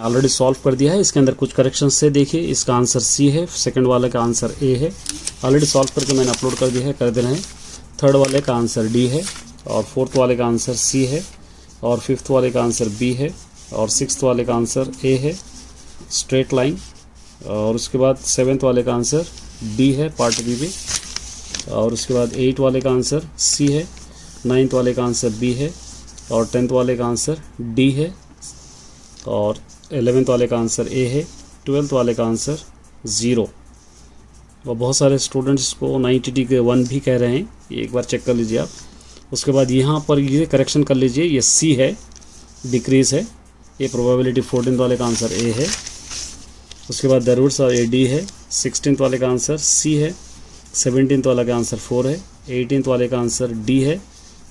Already solve कर दिया है। इसके अंदर कुछ करेक्शन से देखिए, इसका आंसर सी है, सेकंड वाले का आंसर ए है, ऑलरेडी सॉल्व करके मैंने अपलोड कर दिया है, कर देना है। थर्ड वाले का आंसर डी है, और फोर्थ वाले का आंसर सी है, और फिफ्थ वाले का आंसर बी है, और सिक्स्थ वाले का आंसर ए है, स्ट्रेट लाइन। और उसके बाद सेवेंथ वाले का आंसर डी है, पार्ट बी में। और उसके बाद 8 वाले का आंसर सी है, 9th वाले का आंसर बी है, और 10th वाले का आंसर डी है, और 11th वाले का आंसर ए है, 12th वाले का आंसर 0। और बहुत सारे स्टूडेंट्स इसको 90 के 1 भी कह रहे हैं, ये एक बार चेक कर लीजिए आप। उसके बाद यहाँ पर ये करेक्शन कर लीजिए, ये सी है, डिक्रीज है, ये प्रोबेबिलिटी 14th वाले का आंसर ए है। उसके बाद the roots of a D है, 16th वाले का आंसर सी है, 17th वाले का आंसर 4 है, 18th वाले का आंसर डी है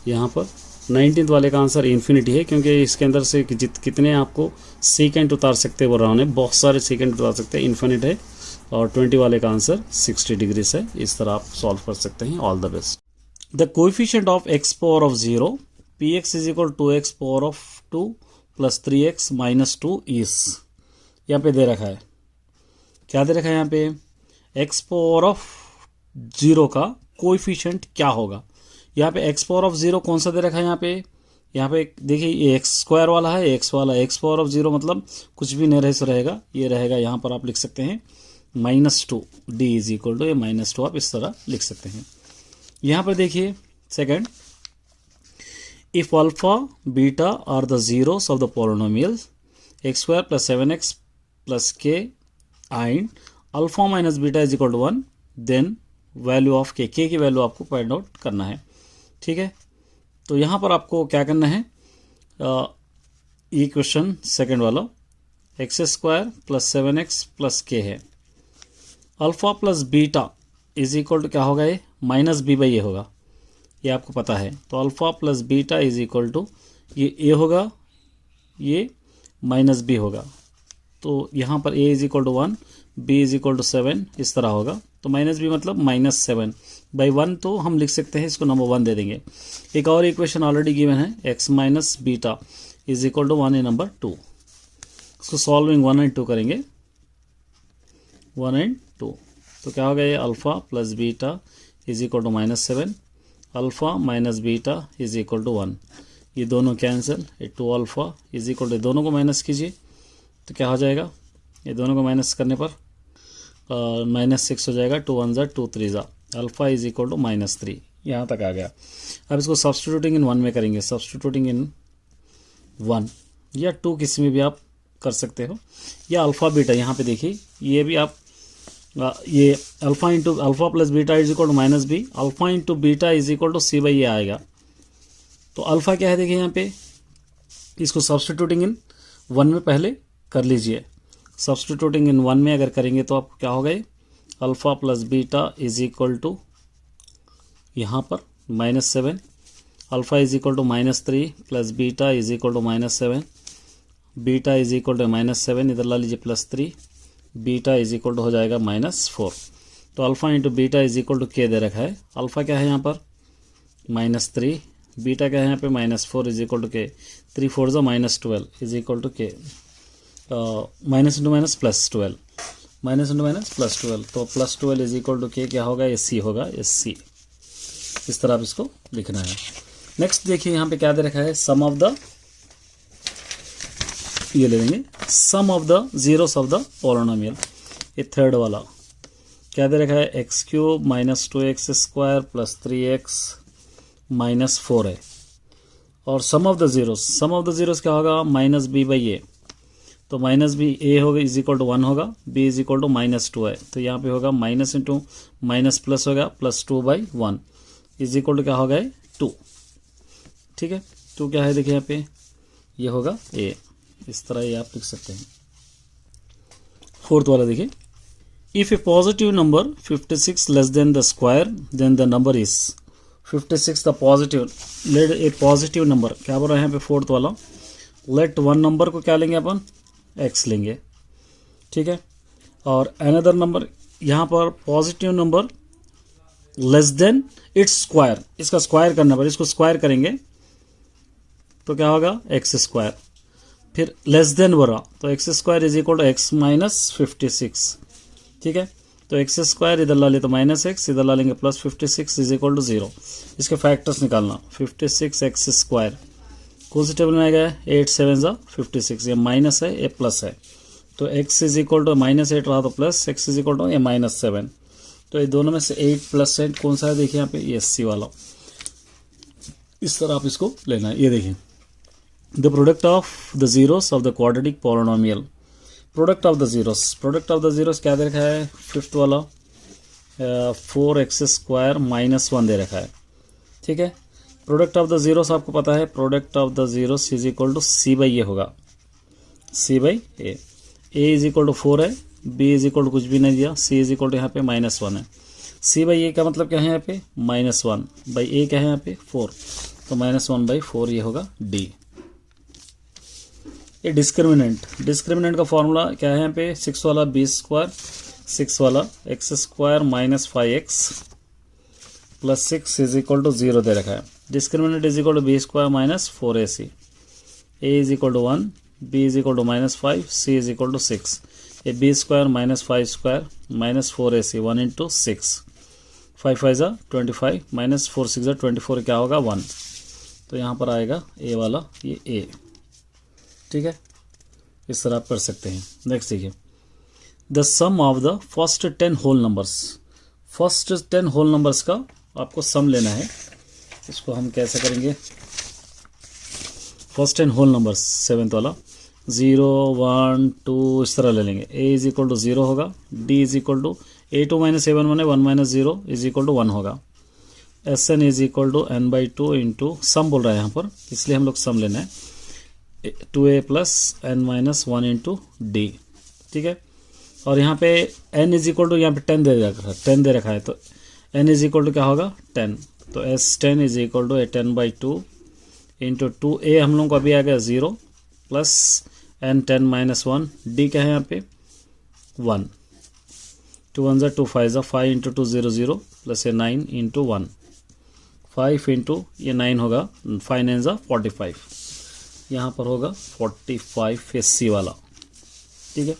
यहाँ पर, 19th वाले का आंसर इन्फिनिटी है, क्योंकि इसके अंदर से कितने आपको सेकेंड उतार सकते हैं वो राउंड है, बहुत सारे सेकेंड उतार सकते हैं, इन्फिनिट है। और 20 वाले का आंसर 60 डिग्रीज है। इस तरह आप सॉल्व कर सकते हैं। All the best. The coefficient of x power of 0 px is equal 2x power of 2 plus 3x minus 2 is, यहाँ पे दे रखा है, क्या दे रखा है यहाँ पे, x पावर ऑफ 0 का कोएफिशिएंट क्या होगा। यहाँ पे x पावर ऑफ 0 कौन सा दे रखा है, यहाँ पे देखिए ये x स्क्वायर वाला है, x वाला, x पावर ऑफ 0 मतलब कुछ भी नहीं रहेगा, ये रहेगा। यहाँ पर आप लिख सकते हैं -2, d इज इक्वल टू ये -2, आप इस तरह लिख सकते हैं। यहाँ पर देखिए second, if alpha beta are the zeros of the polynomial x² + 7x + k and alpha minus beta is equal to 1, then value of k की वैल्यू आपको फाइंड आउट करना है। ठीक है, तो यहाँ पर आपको क्या करना है, ये क्वेश्चन सेकंड वाला, x² + 7x + k है, alpha plus beta is equal to क्या होगा, ये -b/a होगा, ये आपको पता है। तो alpha plus beta is equal to ये a होगा, ये -b होगा। तो यहाँ पर a is equal to 1, b is equal to 7, इस तरह होगा। तो -b मतलब -7/1, तो हम लिख सकते हैं, इसको नंबर 1 दे देंगे। एक और इक्वेशन ऑलरेडी गिवन है, x minus beta is equal to 1 in number 2। इसको सॉल्विंग 1 और 2 करेंगे, 1 और 2, तो क्या होगा, ये alpha plus beta is equal to -7, alpha minus beta is equal to 1, ये दोनों कैंसिल, ये 2 अल्फा इज इक्वल टू, दोनों को माइनस कीजिए तो क्या हो जाएगा, ये दोनों को माइनस करने पर -6 हो जाएगा, 2 1 = 2 3 अल्फा इज इक्वल टू -3, यहाँ तक आ गया। अब इसको सब्स्टिट्यूटिंग इन 1 में करेंगे, सब्स्टिट्यूटिंग इन 1 या 2 किसी में भी आप कर सकते हो, या अल्फा बीटा, यहाँ पे देखिए ये भी आप, ये alpha plus beta is equal to -b, alpha into beta is equal to c/a आएगा। तो अल्फा क्या है देखिए यहाँ पे, इसको सब्स्टिट्यूटिंग इन 1 में पहले कर लीजिए। सब्स्टिट्यूटिंग इन 1 में अगर करेंगे तो आप क्या होगा, alpha plus beta is equal to यहाँ पर -7, alpha is equal to -3 plus beta is equal to -7, beta is equal to -7, इधर ला लीजिए +3, बीटा इज इक्वल टू हो जाएगा -4। तो alpha into beta is equal to k दे रखा है, अल्फा क्या है यहाँ पर -3, बीटा क्या है यहाँ पे -4 is equal to k, 3 4 -12 is equal to k, minus into minus +12, minus into minus +12, तो +12 इज इक्वल टू k क्या होगा, ये c होगा, ये c। इस तरह आप इसको लिखना है। नेक्स्ट देखिए यहाँ पे क्या दे रखा है, सम ऑफ द, ये ले लेंगे, sum of the zeros of the polynomial, ये थर्ड वाला क्या दे रखा है, x³ - 2x² + 3x - 4 है। और सम ऑफ द जीरोस क्या होगा, -b/a, तो -b a होगा इज इक्वल टू 1 होगा, b इज इक्वल टू -2 है, तो यहाँ पे होगा माइनस इंटू माइनस प्लस होगा, +2/1 इज इक्वल टू क्या होगा, 2। ठीक है, 2 क्या है देखिए यहाँ पे, ये होगा a, इस तरह ये आप लिख सकते हैं। फोर्थ वाला देखिए, if a positive number 56 less than the square then the number is 56 the positive, let a positive number, क्या बोल रहा है यहाँ पे फोर्थ वाला, लेट 1 नंबर को क्या लेंगे अपन, x लेंगे। ठीक है, और अनदर नंबर, यहाँ पर positive number less than its square, इसका स्क्वायर करना पर, इसको स्क्वायर करेंगे तो क्या होगा, x²। फिर लेस देन बोला तो x square is equal to x minus 56, ठीक है। तो एक्स स्क्वायर इधर ला ले तो माइनस एक्स, इधर ला लेंगे प्लस 56 इज इक्वल टू 0। इसके फैक्टर्स निकालना, 56 एक्स स्क्वायर कौन सी टेबल में आएगा, 8 7 56, ये माइनस है ये प्लस है, तो x इज इक्वल टू -8 रहा तो plus, x is equal to ये -7। तो ये दोनों में से 8 प्लस 8 कौन सा है, देखिए यहाँ पे ये सी वाला, इस तरह आप इसको लेना है। ये देखिए the product of the zeros of the quadratic polynomial, product of the zeros क्या दे रखा है, फिफ्थ वाला 4x स्क्वायर -1 दे रखा है, ठीक है। प्रोडक्ट ऑफ द जीरोस आपको पता है, product of the zeros is equal to c by a होगा, c by a is equal to 4 है, बी इज इक्वल टू कुछ भी नहीं दिया, सी इज इक्वल टू यहाँ पे -1 है। सी बाई ए का मतलब क्या है यहाँ पे, -1 बाई ए क्या है यहाँ पे 4, तो -1/4 ये होगा डी। ये डिस्क्रिमिनेंट का फॉर्मूला क्या है यहाँ पे, 6 वाला बी स्क्वायर, 6 वाला x square -5x plus 6 is equal to 0 दे रखा है। Discriminant is equal to b square -4ac, a is equal to 1, b is equal to -5, c is equal to 6। ये B square -5 square -4ac 1 into 6, 5 5 25 -4 6 24 क्या होगा 1, तो यहाँ पर आएगा ए वाला ये ए, ठीक है। इस तरह आप कर सकते हैं। नेक्स्ट देखिए the sum of the first 10 whole numbers, first 10 whole numbers का आपको सम लेना है। इसको हम कैसे करेंगे, फर्स्ट 10 होल नंबर्स 7th वाला 0 1 2 इस तरह ले लेंगे। a इज इक्वल टू 0 होगा, d is equal to a2 - a1 1 1 0 is equal to 1 होगा, sn is equal to n/2 into sum बोल रहा है यहाँ पर, इसलिए हम लोग सम लेना है 2a plus n-1 into D, ठीक है। और यहाँ पे n इज इक्वल टू यहाँ पे 10 दे रखा है, तो n इज इक्वल टू क्या होगा 10, तो s10 is equal to 10/2 into 2a हम लोग को अभी आ गया 0 प्लस n10 - 1, d क्या है यहाँ पे 1, 2 1 2 5 5 इंटू 2 0 0 प्लस ये 9 इंटू 1, 5 इंटू ये 9 होगा, 5 9 45, यहाँ पर होगा 45 एससी वाला, ठीक है।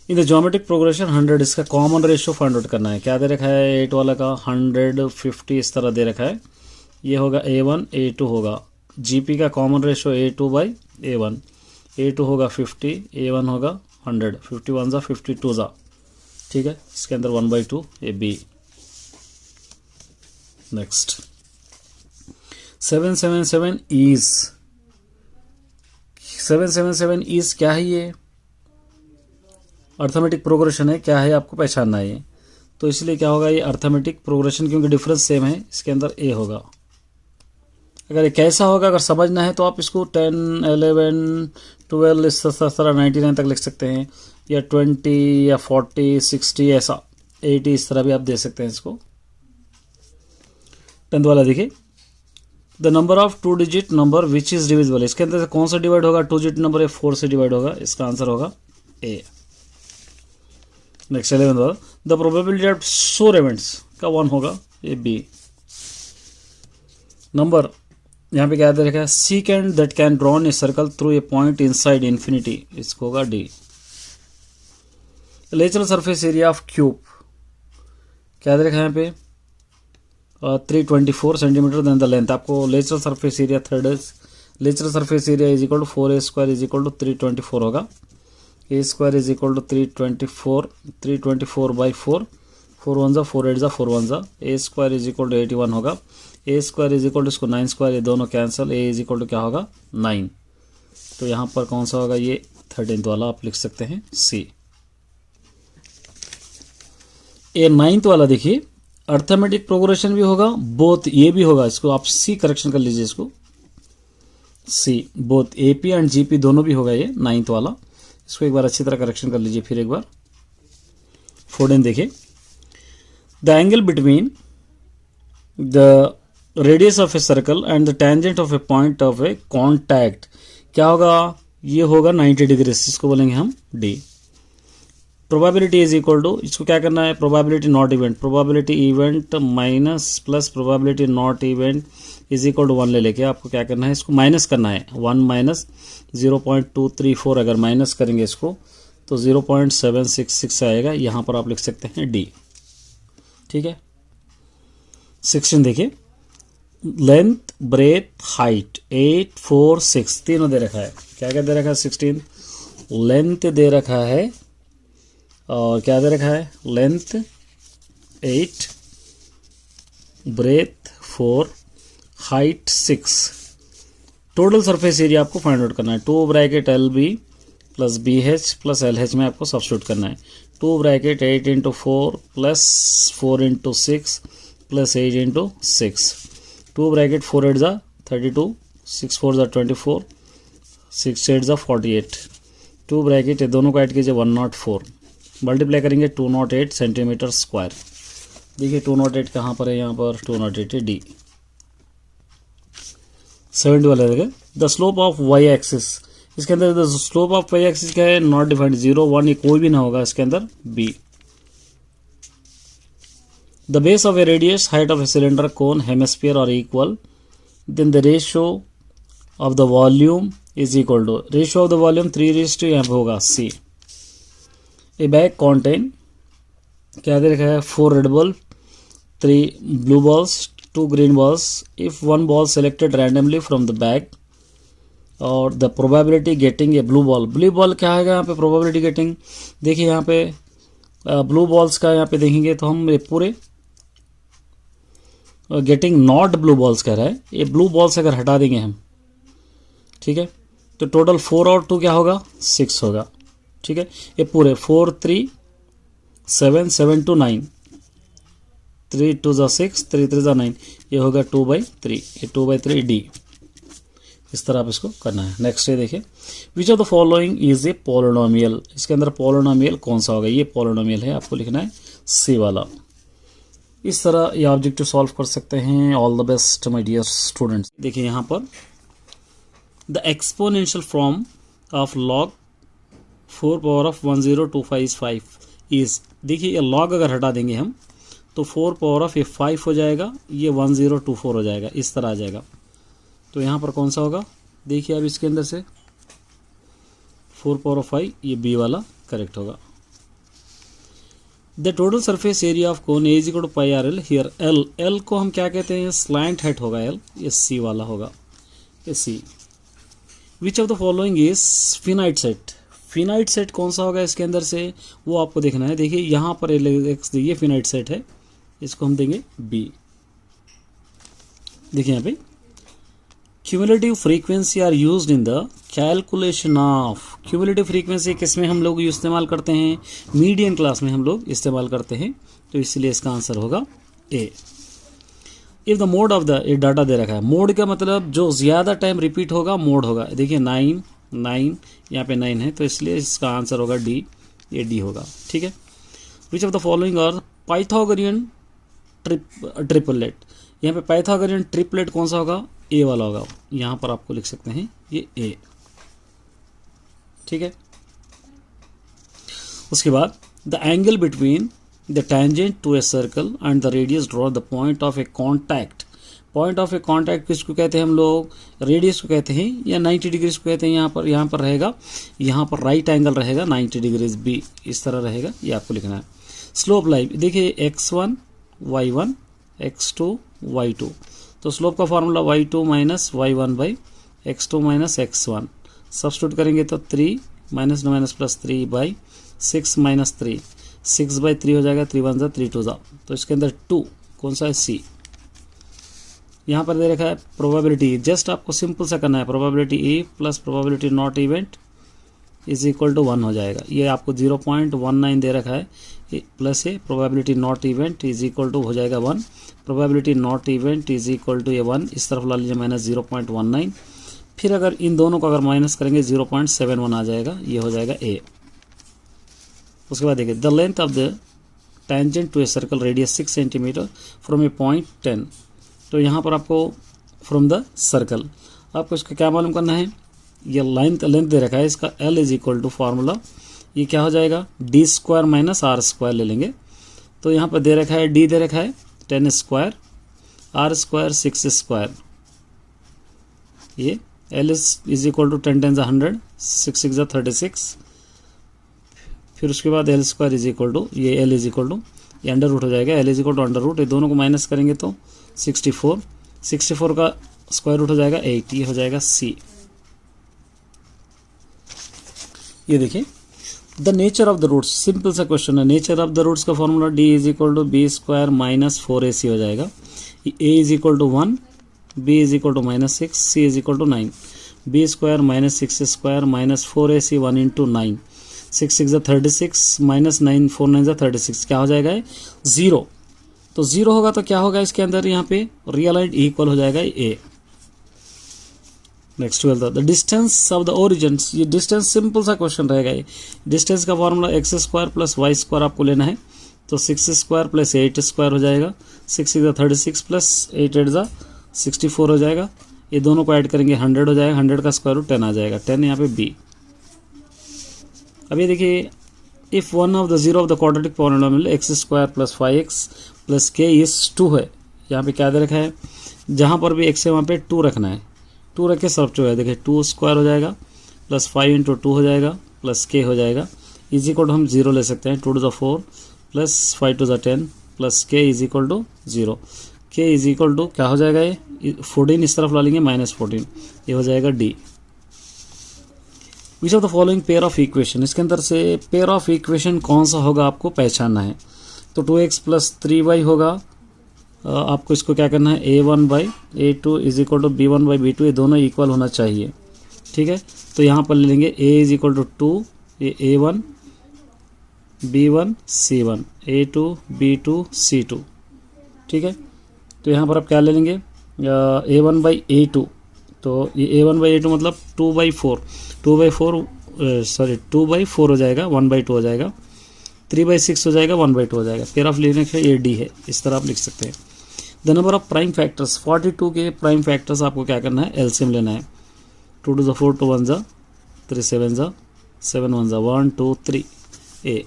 इन द ज्योमेट्रिक प्रोग्रेशन 100, इसका कॉमन रेशियो फाइंड आउट करना है। क्या दे रखा है 8 वाला का 100 50 इस तरह दे रखा है, ये होगा a1 a2 होगा, जीपी का कॉमन रेशियो a2/a1, a2 होगा 50, a1 होगा 100, 51 52 ठीक है। इसके अंदर 1/2 ये बी। नेक्स्ट 777 इज क्या है, ये अर्थमेटिक प्रोग्रेशन है, क्या है आपको पहचानना है ये, तो इसलिए क्या होगा ये अर्थमेटिक प्रोग्रेशन, क्योंकि डिफरेंस सेम है, इसके अंदर ए होगा। अगर ये कैसा होगा अगर समझना है तो आप इसको 10 11 12 इस तरह 99 तक लिख सकते हैं, या 20 या 40 60 ऐसा 80 इस तरह भी आप दे सकते हैं इसको। 10th वाला देखिए the number of 2 digit number which is divisible, इसके अंदर से कौन सा डिवाइड होगा, 2 डिजिट नंबर है 4 से डिवाइड होगा, इसका आंसर होगा ए। नेक्स्ट 11th वाला the probability of sure events का 1 होगा, ये बी। नंबर यहाँ पे क्या दे रखा है secant that can drawn a circle through a point inside infinity, इसको होगा d. Lateral surface area of cube क्या दे रखा है यहाँ पे 324 सेंटीमीटर देन द लेंथ, आपको lateral surface area lateral surface area is equal to 4a square is equal to 324 होगा, a square is equal to 324/4, 4 1 4 8 4 1 a square is equal to 81 होगा, a square is equal to इसको 9 square, ये दोनों cancel, a is equal to क्या होगा 9, तो यहाँ पर कौन सा होगा ये 13th वाला आप लिख सकते हैं सी। ये 9th वाला देखिए अर्थमेटिक प्रोग्रेशन भी होगा, बोथ ये भी होगा, इसको आप सी करेक्शन कर लीजिए, इसको C both AP and GP दोनों भी होगा ये 9th वाला, इसको एक बार अच्छी तरह करेक्शन कर लीजिए। फिर एक बार 14 देखिए the angle between the radius of a circle and the tangent of a point of a contact क्या होगा, ये होगा 90 डिग्री, इसको बोलेंगे हम D. Probability is equal to, इसको क्या करना है, probability not event, probability event minus plus probability not event is equal to 1 ले लेके आपको क्या करना है, इसको माइनस करना है। 1 माइनस 0.234 अगर माइनस करेंगे इसको तो 0.766 आएगा। यहाँ पर आप लिख सकते हैं डी। ठीक है, 16 देखिए, लेंथ ब्रेथ हाइट 8 4 6 तीनों दे रखा है। क्या क्या दे रखा है, 16 लेंथ दे रखा है और क्या दे रखा है, length 8 breadth 4 height 6। Total surface area आपको फाइंड आउट करना है। 2 bracket l b plus b h plus l h में आपको सब्स्टिट्यूट करना है। 2 bracket 8 into 4 plus 4 into 6 plus 8 into 6। 2 bracket 4 8 जा 32, 6 4 जा 24, 6 8 जा 48। 2 ब्रैकेट ये दोनों को ऐड कीजिए 104, मल्टीप्लाई करेंगे 208 सेंटीमीटर स्क्वायर। देखिए 208 कहाँ पर है, यहाँ पर 208 है डी। 70 वाला देखिए, the slope of y axis, इसके अंदर the slope of y axis क्या है, नॉट डिफाइंड, 0 1 ये कोई भी ना होगा इसके अंदर, b. The base of a radius height of a cylinder cone hemisphere और equal, then the ratio of the volume is equal to, ratio of the volume 3:, यहाँ पे होगा सी। ए बैग कॉन्टेन, क्या दे रखा है, 4 red ball, 3 blue balls, 2 green balls. If 1 ball selected randomly from the bag और the probability getting a blue ball, blue ball क्या है यहाँ पे, प्रोबेबिलिटी गेटिंग। देखिए यहाँ पे ब्लू बॉल्स का यहाँ पे देखेंगे तो हम ये पूरे गेटिंग नॉट ब्लू बॉल्स कह रहा है, ये ब्लू बॉल्स अगर हटा देंगे हम, ठीक है, तो टोटल 4 और 2 क्या होगा, 6 होगा। ठीक है, ये पूरे 4 3 7 7 2 9, 3 2 जा 6, 3 3 जा 9, ये होगा 2/3, ये 2/3 डी। इस तरह आप इसको करना है। नेक्स्ट ये देखिए, विच of the following is a polynomial, इसके अंदर पॉलिनोमियल कौन सा होगा, ये पॉलिनोमियल है, आपको लिखना है सी वाला। इस तरह ये ऑब्जेक्टिव सॉल्व कर सकते हैं। All the best my dear students. देखिए यहाँ पर the exponential form of log 4 power of 10255 is, देखिए ये log अगर हटा देंगे हम तो 4 पावर ऑफ ये 5 हो जाएगा, ये 1024 हो जाएगा, इस तरह आ जाएगा। तो यहाँ पर कौन सा होगा, देखिए अब इसके अंदर से 4 पावर ऑफ 5, ये बी वाला करेक्ट होगा। The total surface area of cone is equal to pi R L, here l, l को हम क्या कहते हैं, स्लैंट हेड होगा एल, ये सी वाला होगा, ये c. Which of the following is finite set, finite set कौन सा होगा इसके अंदर से, वो आपको देखना है। देखिए यहाँ पर ये फिनाइट सेट है, इसको हम देंगे बी। देखिए यहाँ पे cumulative frequency are used in the calculation of, cumulative frequency किसमें हम लोग इस्तेमाल करते हैं, मीडियन क्लास में हम लोग इस्तेमाल करते हैं, तो इसलिए इसका आंसर होगा a. If the mode of the, ये डाटा दे रखा है, मोड का मतलब जो ज़्यादा टाइम रिपीट होगा मोड होगा। देखिए 9 9 यहाँ पे 9 है, तो इसलिए इसका आंसर होगा डी, ये डी होगा। ठीक है, which of the following are Pythagorean triplet, यहाँ पे पाइथागोरियन ट्रिपलेट कौन सा होगा, ए वाला होगा, यहाँ पर आपको लिख सकते हैं ये ए। ठीक है, उसके बाद the angle between the tangent to a circle and the radius draw the point of a contact, point of a contact किसको कहते हैं हम लोग, रेडियस को कहते हैं या 90 डिग्रीज को कहते हैं। यहाँ पर रहेगा, यहाँ पर राइट एंगल रहेगा 90 डिग्रीज, बी इस तरह रहेगा, ये आपको लिखना है। स्लोप लाइन, देखिए x1 y1 x2 y2, तो स्लोप का formula y2 minus y1 by x2 minus x1, substitute करेंगे तो 3 minus minus plus 3 by 6 minus 3, 6/3 हो जाएगा, 3 1 जा 3 2 जा, तो इसके अंदर 2 कौन सा है, सी। यहाँ पर दे रखा है प्रोबेबिलिटी, जस्ट आपको सिंपल सा करना है, probability A plus probability not event is equal to 1 हो जाएगा। ये आपको 0.19 दे रखा है, plus A probability not event is equal to हो जाएगा 1, probability not event is equal to ये 1, इस तरफ ला लीजिए माइनस 0.19, फिर अगर इन दोनों को अगर माइनस करेंगे 0.71 आ जाएगा, ये हो जाएगा ए। उसके बाद देखिए the length of the tangent to a circle radius 6 centimetre from a point 10, तो यहाँ पर आपको फ्रॉम द सर्कल आपको इसका क्या मालूम करना है, ये लेंथ दे रखा है इसका, l is equal to formula ये क्या हो जाएगा, D square minus are square ले लेंगे। तो यहाँ पर दे रखा है डी दे रखा है 10 स्क्वायर, आर स्क्वायर 6 स्क्वायर, ये एल इज इक्वल टू 10 10 100, 6 6 36। फिर उसके बाद L square is equal to, ये एल इज इक्वल टू, ये अंडर रूट हो जाएगा, L is equal to under root, ये दोनों को माइनस करेंगे तो 64, 64 का स्क्वायर रूट हो जाएगा 8, ये हो जाएगा सी। ये देखिए the nature of the roots, simple सा क्वेश्चन है। नेचर ऑफ द रूट्स का formula d is equal to b square minus 4ac हो जाएगा। A is equal to 1, b is equal to minus 6, c is equal to 9। B square minus 6 square minus 4ac 1 into 9, 6 6 36 minus 9 4 9 36, क्या हो जाएगा 0। तो 0 होगा तो क्या होगा इसके अंदर, यहाँ पे रियल एंड इक्वल हो जाएगा a. Next 12 the distance of the origin, ये डिस्टेंस सिंपल सा क्वेश्चन रहेगा। ये डिस्टेंस का formula x square plus y square आपको लेना है। तो 6 स्क्वायर प्लस 8 स्क्वायर हो जाएगा, 6 6 36 प्लस 8 8 64 हो जाएगा। ये दोनों को ऐड करेंगे 100 हो जाएगा, 100 का स्क्वायर रूट 10 आ जाएगा, 10 यहाँ पे बी। अब ये देखिए if one of the zero of the quadratic polynomial x square plus 5x plus k is 2 है। यहाँ पे क्या दे रखा है, जहाँ पर भी x है वहाँ पे 2 रखना है, 2 रख के सब्ट्रैक्ट है। देखिए 2 स्क्वायर हो जाएगा प्लस 5 इंटू 2 हो जाएगा प्लस के हो जाएगा, इज इक्वल टू हम 0 ले सकते हैं, 2 to the 4 plus 5 to the 10 plus k is equal to 0। K is equal to क्या हो जाएगा, ये 14 इस तरफ ला लेंगे माइनस 14, ये हो जाएगा D. Which of the following pair of equation, इसके अंदर से पेयर ऑफ इक्वेशन कौन सा होगा आपको पहचानना है। तो 2x प्लस 3y होगा, आपको इसको क्या करना है, a1 by a2 is equal to b1 by b2, ये दोनों इक्वल होना चाहिए। ठीक है, तो यहाँ पर ले लेंगे a इज इक्वल टू 2, ये a1 b1 c1, a2 b2 c2। ठीक है, तो यहाँ पर आप क्या ले लेंगे, a1 बाई a2, तो ये a1 बाई a2 मतलब 2 बाई 4, 2 बाई 4 हो जाएगा, 1 बाई 2 हो जाएगा, 3 बाई 6 हो जाएगा, 1 बाई 2 हो जाएगा। पेयर ऑफ लिखने के ये डी है, इस तरह आप लिख सकते हैं। The number of prime factors, 42 के प्राइम फैक्टर्स आपको क्या करना है, एलसीएम लेना है। 2 टू द 4 2 1 जा, 3 7 जा, 7 1 जा, 1 2 3 a.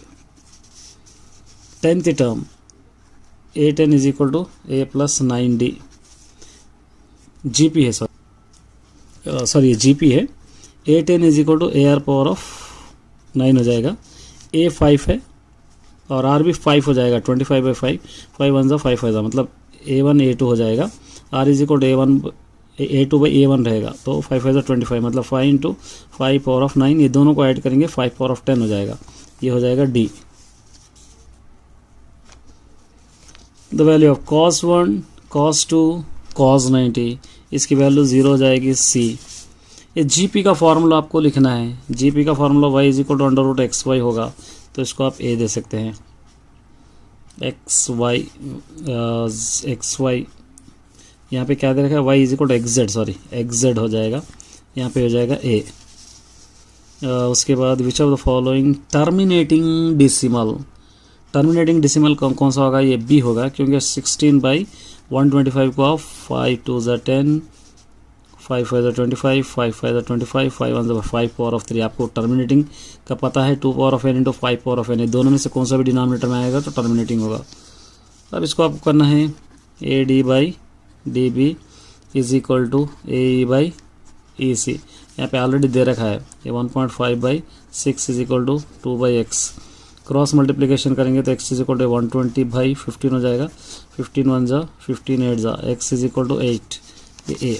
10th term a10 is equal to a plus 9d, GP है सॉरी ये जीपी है। a10 is equal to ar power of 9 हो जाएगा, a 5 है और r भी 5 हो जाएगा, 25 बाई 5, 5 1 जा 5 जा, मतलब a1 a2 हो जाएगा। r is equal to a2 by a1 रहेगा, तो 5 जा 25, मतलब 5 इंटू 5 पावर ऑफ 9, ये दोनों को ऐड करेंगे 5 पावर ऑफ 10 हो जाएगा, ये हो जाएगा D. The value of cos 1, cos 2, cos 90, इसकी वैल्यू 0 हो जाएगी सी। ये जीपी का फॉर्मूला आपको लिखना है, जीपी का formula y is equal to under root x y होगा, तो इसको आप a दे सकते हैं। एक्स वाई यहाँ पे क्या दे रखा है, y is equal to x z हो जाएगा, यहाँ पे हो जाएगा a। उसके बाद which of the following terminating decimal कौन सा होगा, ये b होगा, क्योंकि 16 बाई 125 को आप 5 2 ज़ा 10, 5 5 ज़ा 25, 5 5 ज़ा 25, 5 1 ज़ा 5 पावर ऑफ 3। आपको टर्मिनेटिंग का पता है, 2 power of n into 5 power of n, दोनों में से कौन सा भी डिनोमिनेटर में आएगा तो टर्मिनेटिंग होगा। अब इसको आपको करना है a d by d B is equal to a by e c. यहाँ पे ऑलरेडी दे रखा है, ये 1.5 by 6 is equal to 2 by x. Cross multiplication करेंगे तो x is equal to 120 by 15 हो जाएगा, 15 1 जा 15 8 जा, x इज इक्वल टू 8, ये a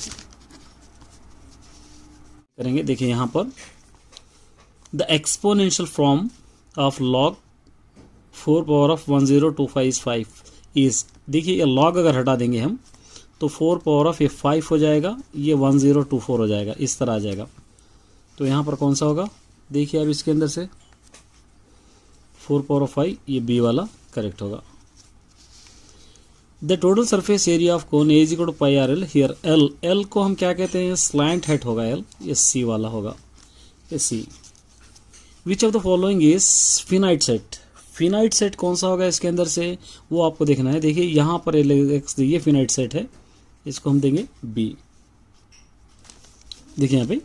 करेंगे। देखिए यहाँ पर the exponential form of log 4 power of 1025 is 5 is, देखिए ये log अगर हटा देंगे हम तो 4 पावर ऑफ ये 5 हो जाएगा, ये 1024 हो जाएगा, इस तरह आ जाएगा। तो यहाँ पर कौन सा होगा, देखिए अब इसके अंदर से 4 पावर ऑफ 5, ये बी वाला करेक्ट होगा। The total surface area of cone A is equal to pi R L, here L को हम क्या कहते हैं, स्लैंट हेड होगा एल, ये सी वाला होगा, ये c. Which of the following is finite set, finite set कौन सा होगा इसके अंदर से, वो आपको देखना है। देखिए यहाँ पर ये फिनाइट सेट है, इसको हम देंगे बी। देखिए यहाँ पे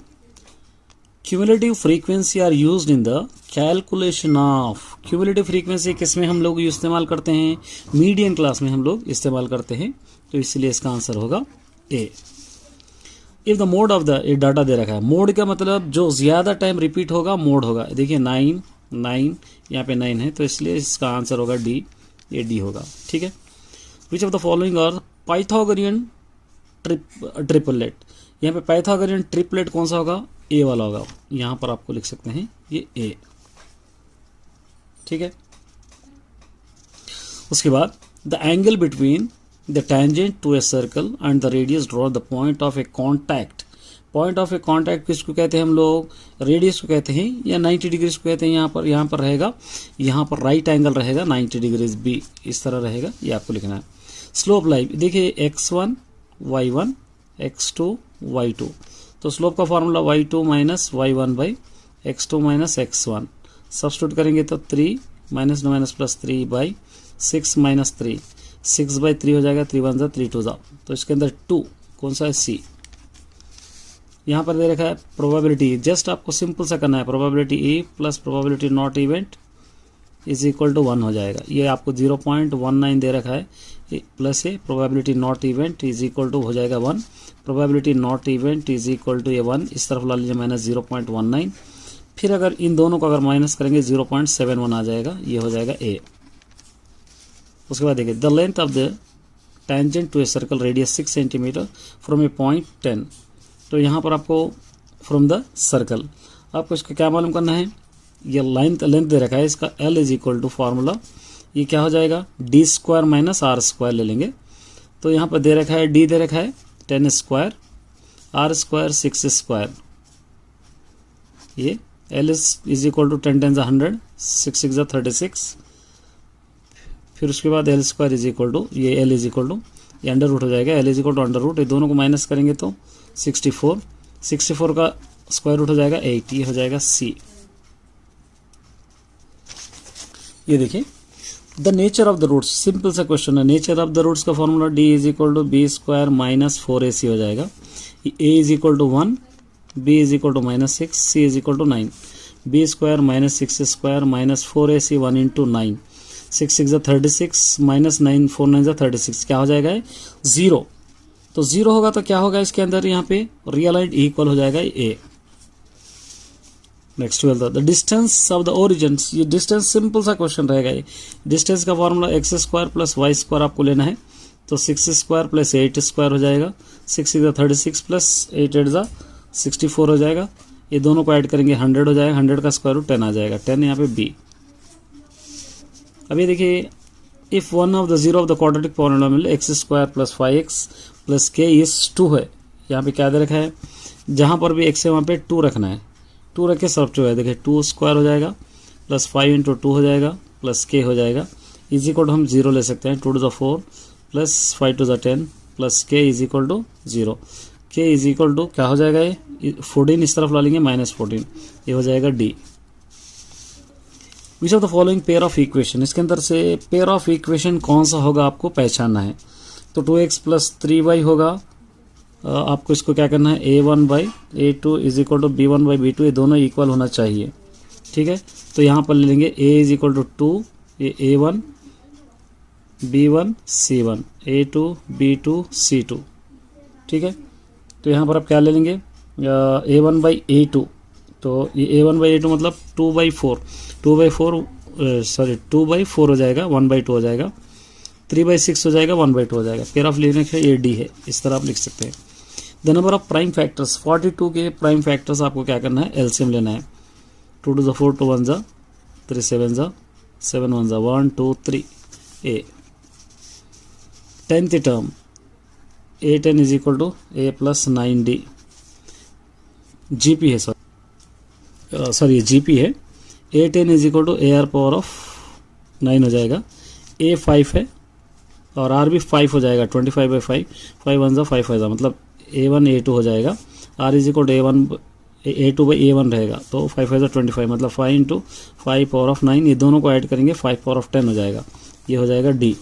cumulative frequency are used in the calculation of, cumulative frequency किसमें हम लोग इस्तेमाल करते हैं, मीडियन क्लास में हम लोग इस्तेमाल करते हैं, तो इसलिए इसका आंसर होगा a. If the mode of the, ये डाटा दे रखा है, मोड का मतलब जो ज्यादा टाइम रिपीट होगा मोड होगा, देखिए 9 9 यहाँ पे 9 है, तो इसलिए इसका आंसर होगा डी, ये डी होगा, ठीक है। Which of the following are Pythagorean triplet, यहाँ पे पाइथागोरियन ट्रिपलेट कौन सा होगा, ए वाला होगा, यहाँ पर आपको लिख सकते हैं ये ए, ठीक है। उसके बाद the angle between the tangent to a circle and the radius draw the point of a contact, point of a contact किसको कहते हैं हम लोग, रेडियस को कहते हैं या 90 डिग्रीज को कहते हैं। यहाँ पर रहेगा, यहाँ पर राइट एंगल रहेगा 90 डिग्रीज बी, इस तरह रहेगा, ये आपको लिखना है। स्लोप लाइन देखिए x1 y1 x2 y2, तो स्लोप का formula y2 minus y1 by x2 minus x1, substitute करेंगे तो 3 minus 9 minus plus 3 by 6 minus 3, 6 by 3 हो जाएगा, 3 1 जा 3 2 जा, तो इसके अंदर 2 कौन सा है, सी। यहाँ पर दे रखा है प्रोबेबिलिटी, जस्ट आपको सिंपल सा करना है, probability A plus probability not event is equal to 1 हो जाएगा, ये आपको 0.19 दे रखा है, plus A probability not event is equal to हो जाएगा 1, probability not event is equal to ये 1, इस तरफ ला लीजिए माइनस 0.19, फिर अगर इन दोनों को अगर माइनस करेंगे 0.71 आ जाएगा, ये हो जाएगा ए। उसके बाद देखिए the length of the tangent to a circle radius 6 centimetre from a point 10, तो यहाँ पर आपको फ्रॉम द सर्कल आपको इसका क्या मालूम करना है, ये लेंथ दे रखा है, इसका L is equal to formula ये क्या हो जाएगा, D square minus are square ले लेंगे, तो यहाँ पर दे रखा है डी दे रखा है 10 स्क्वायर, आर स्क्वायर 6 स्क्वायर, ये L इज इक्वल टू 10 10 100, 6 6 36, फिर उसके बाद L square is equal to ये L इज इक्वल टू ये अंडर रूट हो जाएगा, L is equal to under root, ये दोनों को माइनस करेंगे तो 64, 64 का स्क्वायर रूट हो जाएगा 8, ये हो जाएगा सी। ये देखिए the nature of the roots, simple सा क्वेश्चन है, नेचर ऑफ द रूट्स का formula d is equal to b square minus 4ac हो जाएगा, a is equal to 1, b is equal to minus 6, c is equal to 9, b square minus 6 square minus 4ac 1 into 9, 6 6 36 minus 9 4 9 36, क्या हो जाएगा 0, तो 0 होगा तो क्या होगा इसके अंदर, यहाँ पे रियल एंड इक्वल हो जाएगा a. Next 12 the distance of the origin, ये डिस्टेंस सिंपल सा क्वेश्चन रहेगा, ये डिस्टेंस का formula x square plus y square आपको लेना है, तो 6 स्क्वायर प्लस 8 स्क्वायर हो जाएगा, 6 6 36 प्लस 8 8 64 हो जाएगा, ये दोनों को ऐड करेंगे 100 हो जाएगा, 100 का स्क्वायर रूट 10 आ जाएगा, 10 यहाँ पे बी। अब ये देखिए if one of the zero of the quadratic polynomial x square plus 5x plus k is 2 है, यहाँ पे क्या दे रखा है, जहाँ पर भी x है वहाँ पे 2 रखना है, 2 रख के सब्स्टिट्यूट है, देखिए 2 स्क्वायर हो जाएगा प्लस 5 इंटू 2 हो जाएगा प्लस के हो जाएगा, इज इक्वल टू हम 0 ले सकते हैं, 2 to the 4 plus 5 to the 10 plus k is equal to 0, k is equal to क्या हो जाएगा, ये 14 इस तरफ ला लेंगे माइनस 14, ये हो जाएगा D. Which of the following pair of equation, इसके अंदर से पेयर ऑफ इक्वेशन कौन सा होगा आपको पहचानना है, तो 2x प्लस 3y होगा, आपको इसको क्या करना है a1 by a2 is equal to b1 by b2, ये दोनों इक्वल होना चाहिए, ठीक है। तो यहाँ पर ले लेंगे a इज इक्वल टू 2, ये a1 b1 c1 a2 b2 c2, ठीक है। तो यहाँ पर आप क्या ले लेंगे a1 बाई a2, तो ये a1 बाई a2 मतलब 2 बाई 4 हो जाएगा, 1 बाई 2 हो जाएगा, 3 बाई 6 हो जाएगा, 1 बाई 2 हो जाएगा, पेयर ऑफ लिखने के ये डी है, इस तरह आप लिख सकते हैं। The number of prime factors, 42 के प्राइम फैक्टर्स आपको क्या करना है, एलसीएम लेना है, 2 टू द 4 2 1 जा 3 7 जा 7 1 जा 1 2 3 a. 10th term a10 is equal to a plus 9d, GP है सॉरी ये जीपी है, a10 is equal to AR power of 9 हो जाएगा, a 5 है और R भी 5 हो जाएगा, 25 बाई 5, 5 1 जा 5 जा मतलब a1 a2 हो जाएगा, R is equal to a2 by a1 रहेगा, तो 5 जा 25 मतलब 5 इंटू 5 पावर ऑफ 9, ये दोनों को ऐड करेंगे 5 पावर ऑफ 10 हो जाएगा, ये हो जाएगा D।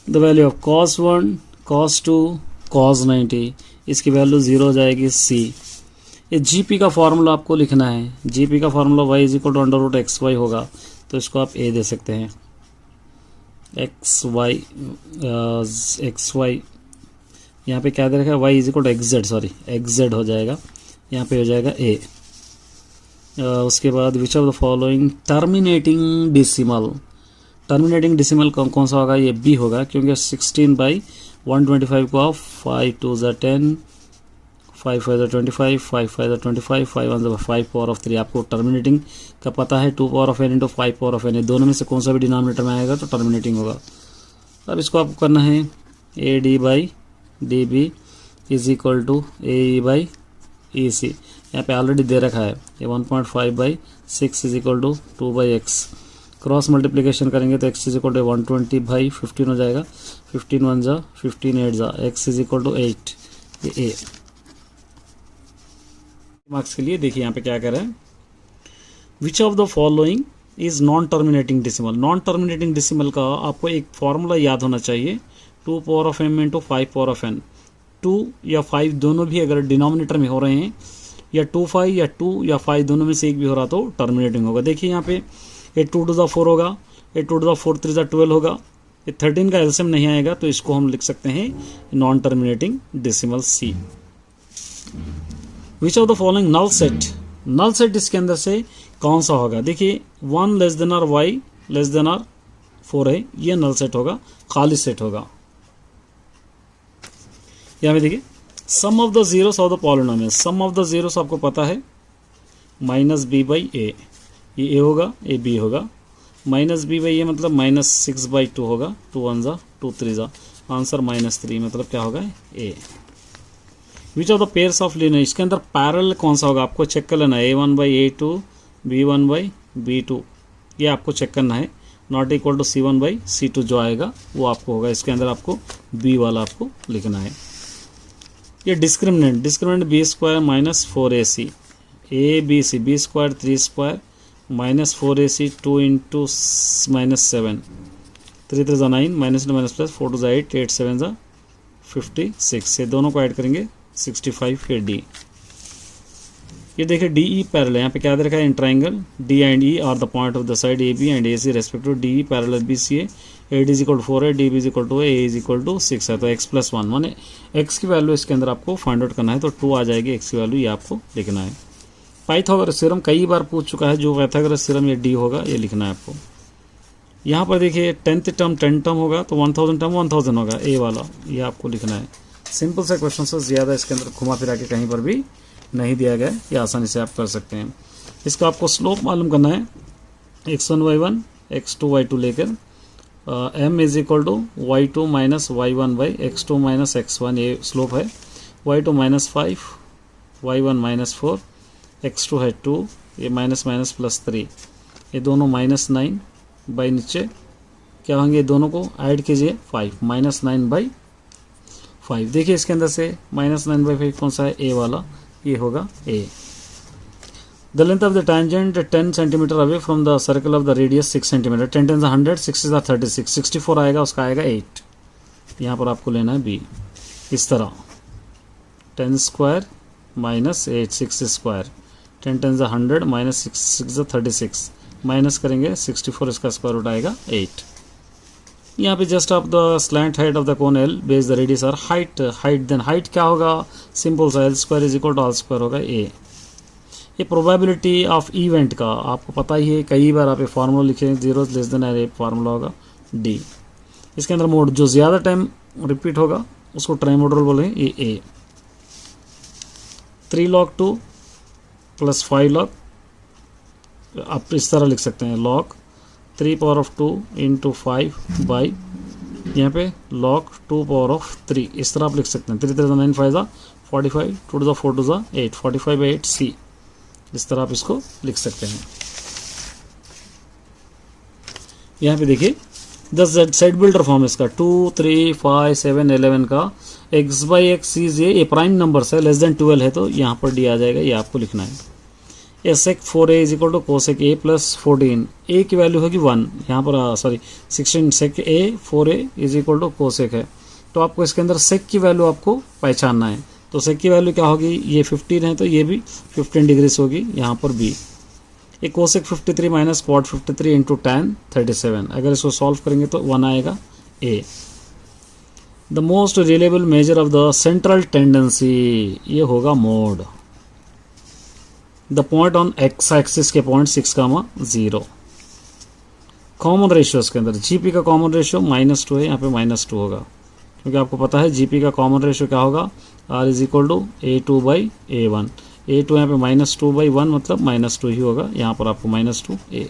The value of cos 1 cos 2 cos 90 इसकी वैल्यू 0 हो जाएगी सी। ये जीपी का फॉर्मूला आपको लिखना है। जीपी का formula y is equal to under root x y होगा, तो इसको आप ए दे सकते हैं। एक्स वाई यहाँ पे क्या दे रखा है, y is equal to x z, sorry x z हो जाएगा, यहाँ पे हो जाएगा ए। उसके बाद which of the following terminating decimal, terminating decimal कौन सा होगा, ये बी होगा, क्योंकि 16/125 को आप 5 2 ज़ा 10, 5 5 ज़ा 25, 5 5 ज़ा 25, 5 1 ज़ा 5 पावर ऑफ 3। आपको टर्मिनेटिंग का पता है 2 power of n into 5 power of n, दोनों में से कौन सा भी डिनोमिनेटर में आएगा तो टर्मिनेटिंग होगा। अब इसको आपको करना है a d by d B is equal to a by e c. यहाँ पे ऑलरेडी दे रखा है ये 1.5/6 is equal to 2/x। Cross multiplication करेंगे तो x इज इक्वल टू 120/15 हो जाएगा, 15 1 ज़ा 15 8 ज़ा x इज इक्वल टू 8। ये ए मार्क्स के लिए देखिए यहाँ पे क्या कह रहा है, which of the following is non terminating decimal. Non terminating decimal का आपको एक फॉर्मूला याद होना चाहिए, 2 power of m into 5 power of n। 2 या 5 दोनों भी अगर डिनोमिनेटर में हो रहे हैं, या 2 5 या 2 या 5 दोनों में से एक भी हो रहा तो टर्मिनेटिंग होगा। देखिए यहाँ पे ये 2 टू द 4 होगा, ये 2 टू द 4 3 ज़ा 12 होगा, ये 13 का एलसीएम नहीं आएगा, तो इसको हम लिख सकते हैं non terminating decimal C. Which of the following null set, null set इसके अंदर से कौन सा होगा। देखिए 1 less than R y less than R 4 है, ये नल सेट होगा, खाली सेट होगा। यहाँ पे देखिए sum of the zeros of the polynomial, sum of the zeros आपको पता है -b/a, ये a होगा, ये b होगा, -b/a मतलब -6/2 होगा, 2 1 ज़ा 2 3 ज़ा, आंसर -3 मतलब क्या होगा a। Which of the pairs of linear, इसके अंदर पैरेलल कौन सा होगा आपको चेक कर लेना है, a1/a2 b1/b2, ये आपको चेक करना है। नॉट इक्वल टू c1/c2 जो आएगा वो आपको होगा, इसके अंदर आपको b वाला आपको लिखना है। ये discriminant, discriminant b² - 4ac, abc b² 3² -4ac 2 into -7, 3 3 ज़ा 9, -+ 4 2 ज़ा 8, 8 7 ज़ा 56, ये दोनों को ऐड करेंगे 65 ये डी। ये देखिए डी ई पैरेलल, यहाँ पे क्या दे रखा है, in triangle D and E are the point of the side A B and A C respective, D E parallel B C A, A D is equal to 4 है, D B is equal to A is equal to 6 है, तो x + 1 माने x की value इसके अंदर आपको find out करना है, तो 2 आ जाएगी x की वैल्यू, ये आपको लिखना है। पाइथागोरस थ्योरम कई बार पूछ चुका है, जो पाइथागोरस थ्योरम ये डी होगा, ये लिखना है आपको। यहाँ पर देखिए 10th टर्म 10 टर्म होगा, तो 1000 टर्म 1000 होगा, ए वाला ये आपको लिखना है। सिंपल से क्वेश्चन से ज़्यादा इसके अंदर घुमा फिरा के कहीं पर भी नहीं दिया गया, ये आसानी से आप कर सकते हैं। इसका आपको स्लोप मालूम करना है, x1 y1 x2 y2 लेकर m is equal to y2 - y1/x2 - x1, ये स्लोप है। y2 -5 y1 -4 x2 है 2, ये -+3, ये दोनों -9 बाई नीचे क्या होंगे, दोनों को ऐड कीजिए 5 -9/5। देखिए इसके अंदर से -9/5 कौन सा है, ए वाला, ये होगा a. The length of the tangent 10 centimetre away from the circle of the radius 6 centimetre, 10 10 100, 6 36, 64 आएगा, उसका आएगा 8। यहाँ पर आपको लेना है बी। इस तरह 10² - 8 6², 10 10 100 -6 6 36, माइनस करेंगे 64, इसका स्क्वायर रूट आएगा 8। यहाँ पे just of the slant height of the cone L base the radius R height, then height क्या होगा, सिंपल सा l² is equal to r² होगा ए। ये प्रोबेबिलिटी ऑफ इवेंट का आपको पता ही है, कई बार आप ये फार्मूला लिखे, 0 लेस देन ए फार्मूला होगा डी। इसके अंदर मोड जो ज़्यादा टाइम रिपीट होगा उसको ट्राइमोडल बोलेंगे, ये ए। 3 log 2 + 5 log, आप इस तरह लिख सकते हैं, log 3 power of 2 into 5 by यहाँ पे log 2 पावर ऑफ 3, इस तरह आप लिख सकते हैं। 3 3 9 5 45, 2 to the 4 to the 8, 45/8 c, इस तरह आप इसको लिख सकते हैं। यहाँ पे देखिए द सेट बिल्डर फॉर्म इसका 2 3 5 7 11 का x/x ये प्राइम नंबर्स है, लेस देन 12 है, तो यहाँ पर डी आ जाएगा, ये आपको लिखना है। sec 4a is equal to cosec a + 14, a की वैल्यू होगी 1, यहाँ पर 16 sec a 4a is equal to cosec है, तो आपको इसके अंदर sec की वैल्यू आपको पहचानना है। तो सेक की वैल्यू क्या होगी, ये 15 है तो ये भी 15 डिग्री से होगी यहाँ पर बी। ये कोसेक 53 माइनस क्वाड 53 इंटू tan 37, अगर इसको सॉल्व करेंगे तो 1 आएगा a. The most reliable measure of the central tendency, ये होगा mode. The point on x axis के पॉइंट 6,0। कॉमन रेशियोज के अंदर जीपी का कॉमन रेशियो -2 है, यहाँ पे -2 होगा क्योंकि आपको पता है जीपी का कॉमन रेशियो क्या होगा, R is equal to A2/A1। A2 यहाँ पे -2/1 मतलब -2 ही होगा, यहाँ पर आपको -2A।